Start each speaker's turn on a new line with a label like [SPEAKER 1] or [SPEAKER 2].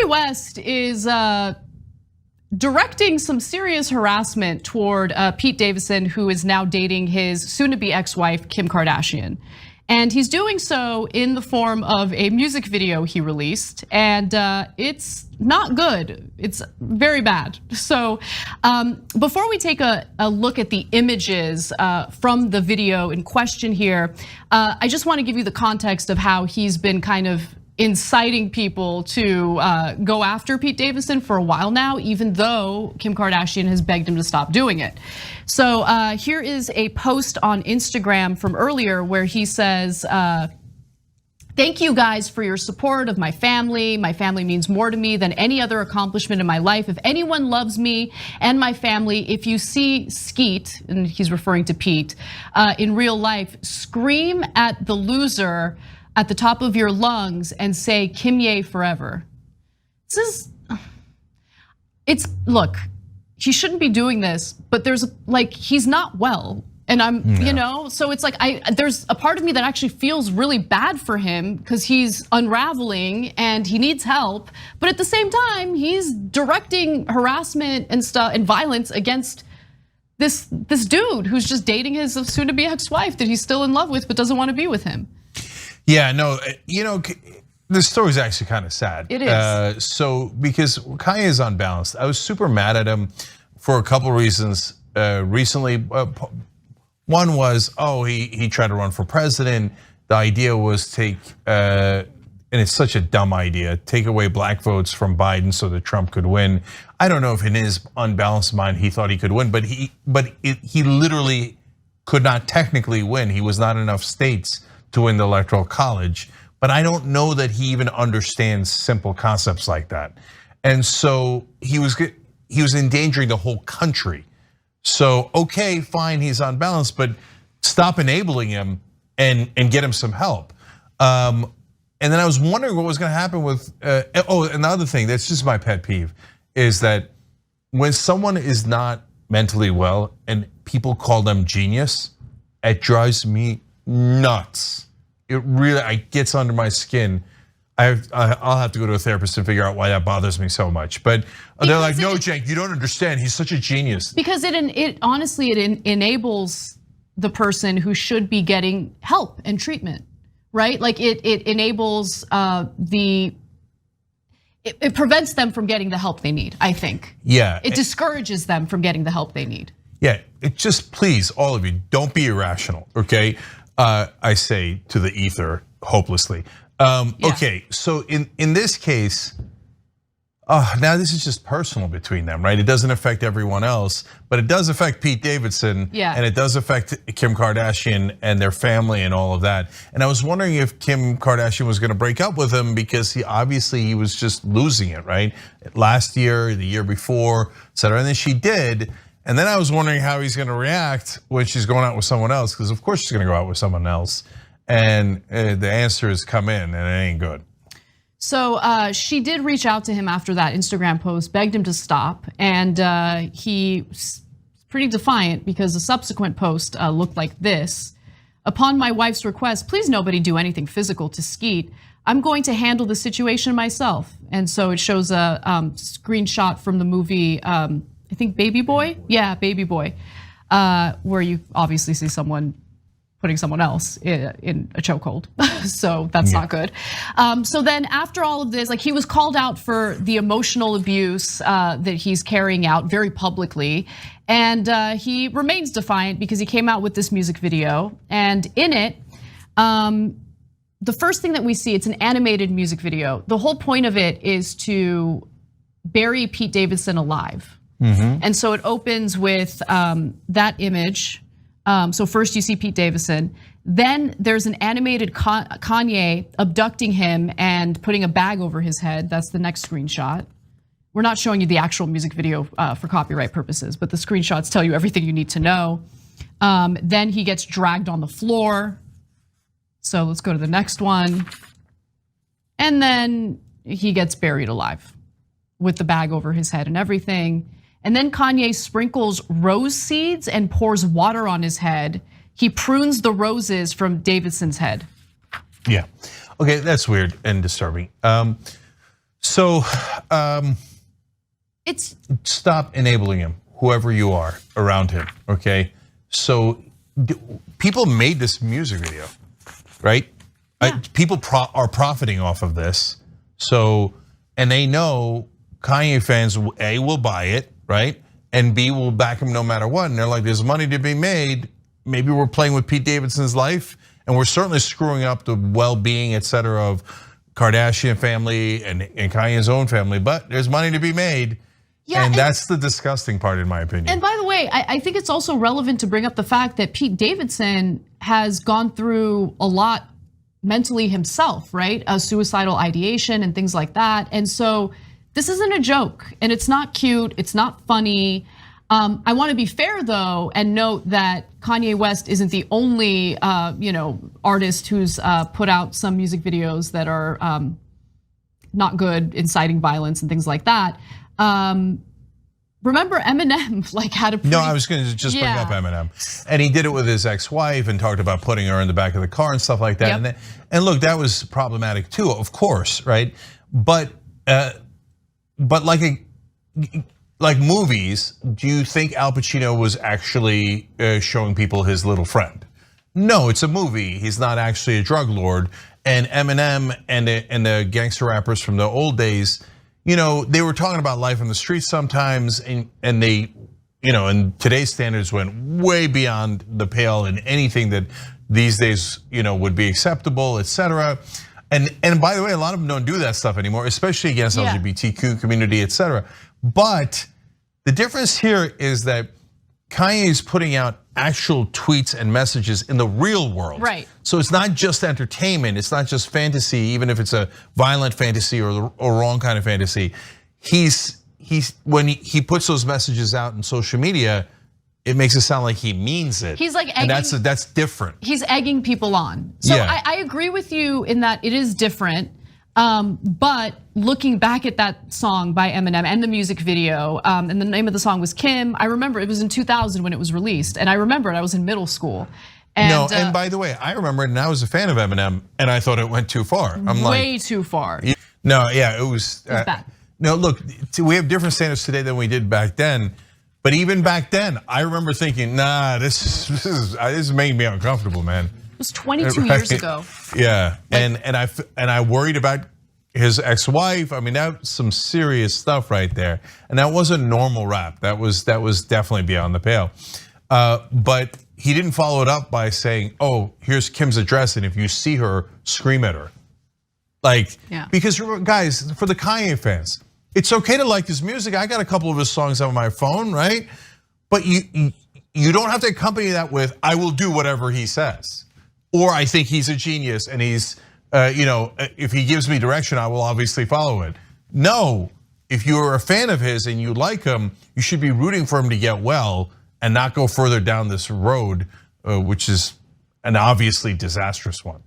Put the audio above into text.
[SPEAKER 1] Kanye West is directing some serious harassment toward Pete Davidson, who is now dating his soon-to-be ex-wife, Kim Kardashian. And he's doing so in the form of a music video he released, and it's not good. It's very bad. So before we take a look at the images from the video in question here, I just want to give you the context of how he's been kind of inciting people to go after Pete Davidson for a while now, even though Kim Kardashian has begged him to stop doing it. So here is a post on Instagram from earlier where he says, "Thank you guys for your support of my family. My family means more to me than any other accomplishment in my life. If anyone loves me and my family, if you see Skeet," and he's referring to Pete, "in real life, scream at the loser at the top of your lungs and say Kimye forever." Look, he shouldn't be doing this, but there's he's not well. And so it's like there's a part of me that actually feels really bad for him because he's unraveling and he needs help. But at the same time, he's directing harassment and stuff and violence against this dude who's just dating his soon-to-be ex-wife that he's still in love with but doesn't want to be with him.
[SPEAKER 2] Yeah, no, this story is actually kind of sad.
[SPEAKER 1] It is.
[SPEAKER 2] So because Kanye is unbalanced, I was super mad at him for a couple reasons recently. One was, he tried to run for president. The idea was take, and it's such a dumb idea, take away black votes from Biden so that Trump could win. I don't know if in his unbalanced mind he thought he could win, but he literally could not technically win. He was not in enough states to win the Electoral College, but I don't know that he even understands simple concepts like that. And so he was endangering the whole country. So okay, fine, he's unbalanced, but stop enabling him and get him some help. And then I was wondering what was going to happen with. Another thing that's just my pet peeve is that when someone is not mentally well and people call them genius, it drives me nuts. It really gets under my skin. I'll have to go to a therapist to figure out why that bothers me so much. But they're like, "No, Cenk, you don't understand. He's such a genius." Because
[SPEAKER 1] it honestly enables the person who should be getting help and treatment, right? Like it enables it prevents them from getting the help they need, I think.
[SPEAKER 2] Yeah.
[SPEAKER 1] It discourages them from getting the help they need.
[SPEAKER 2] Yeah, it just, please, all of you, don't be irrational, okay? I say to the ether hopelessly. Okay, so in this case, now this is just personal between them, right? It doesn't affect everyone else, but it does affect Pete Davidson, and it does affect Kim Kardashian and their family and all of that. And I was wondering if Kim Kardashian was gonna break up with him because he was just losing it, right? Last year, the year before, et cetera, and then she did. And then I was wondering how he's gonna react when she's going out with someone else, because of course she's gonna go out with someone else. And the answer has come in and it ain't good.
[SPEAKER 1] So she did reach out to him after that Instagram post, begged him to stop, and he's pretty defiant because the subsequent post looked like this. "Upon my wife's request, please nobody do anything physical to Skeet. I'm going to handle the situation myself." And so it shows a screenshot from the movie, I think Baby Boy? Yeah, Baby Boy, where you obviously see someone putting someone else in a chokehold. So that's not good. So then after all of this, he was called out for the emotional abuse that he's carrying out very publicly. And he remains defiant because he came out with this music video. And in it, the first thing that we see, it's an animated music video. The whole point of it is to bury Pete Davidson alive. And so it opens with that image. So first you see Pete Davidson, then there's an animated Kanye abducting him and putting a bag over his head. That's the next screenshot. We're not showing you the actual music video for copyright purposes, but the screenshots tell you everything you need to know. Then he gets dragged on the floor. So let's go to the next one. And then he gets buried alive with the bag over his head and everything. And then Kanye sprinkles rose seeds and pours water on his head. He prunes the roses from Davidson's head.
[SPEAKER 2] Yeah, okay, that's weird and disturbing. So
[SPEAKER 1] It's
[SPEAKER 2] stop enabling him, whoever you are around him, okay? So people made this music video, right?
[SPEAKER 1] Yeah.
[SPEAKER 2] People are profiting off of this. So, and they know Kanye fans, A, will buy it, right? And B, will back him no matter what. And they're like, there's money to be made. Maybe we're playing with Pete Davidson's life, and we're certainly screwing up the well-being, et cetera, of Kardashian family and Kanye's own family, but there's money to be made. Yeah, and that's the disgusting part, in my opinion.
[SPEAKER 1] And by the way, I think it's also relevant to bring up the fact that Pete Davidson has gone through a lot mentally himself, right? Suicidal ideation and things like that. And so this isn't a joke, and it's not cute, it's not funny. I want to be fair though, and note that Kanye West isn't the only artist who's put out some music videos that are not good, inciting violence and things like that. Remember Eminem had a
[SPEAKER 2] No, I was going to just bring up Eminem, and he did it with his ex-wife and talked about putting her in the back of the car and stuff like that. Yep. And look, that was problematic too, of course, right? But like movies, do you think Al Pacino was actually showing people his little friend? No, it's a movie. He's not actually a drug lord. And Eminem and the gangster rappers from the old days, they were talking about life on the streets sometimes, and they, in today's standards, went way beyond the pale in anything that these days, would be acceptable, et cetera. And by the way, a lot of them don't do that stuff anymore, especially against LGBTQ community, et cetera. But the difference here is that Kanye is putting out actual tweets and messages in the real world.
[SPEAKER 1] Right.
[SPEAKER 2] So it's not just entertainment, it's not just fantasy, even if it's a violent fantasy or wrong kind of fantasy. When he puts those messages out in social media, it makes it sound like he means it.
[SPEAKER 1] He's like
[SPEAKER 2] egging, and that's different.
[SPEAKER 1] He's egging people on. So I agree with you in that it is different. But looking back at that song by Eminem and the music video, and the name of the song was Kim. I remember it was in 2000 when it was released, and I remember I was in middle school.
[SPEAKER 2] And by the way, I remember it, and I was a fan of Eminem, and I thought it went too far. I'm
[SPEAKER 1] way too far.
[SPEAKER 2] No, yeah, it was
[SPEAKER 1] bad.
[SPEAKER 2] No, look, we have different standards today than we did back then. But even back then, I remember thinking, nah, this is making me uncomfortable, man.
[SPEAKER 1] It was 22 years ago.
[SPEAKER 2] Yeah, and I worried about his ex-wife. I mean, that's some serious stuff right there. And that wasn't normal rap. That was definitely beyond the pale. But he didn't follow it up by saying, "Oh, here's Kim's address, and if you see her, scream at her." Because guys, for the Kanye fans, it's okay to like his music. I got a couple of his songs on my phone, right? But you don't have to accompany that with, "I will do whatever he says," or "I think he's a genius and he's, if he gives me direction, I will obviously follow it." No, if you're a fan of his and you like him, you should be rooting for him to get well and not go further down this road, which is an obviously disastrous one.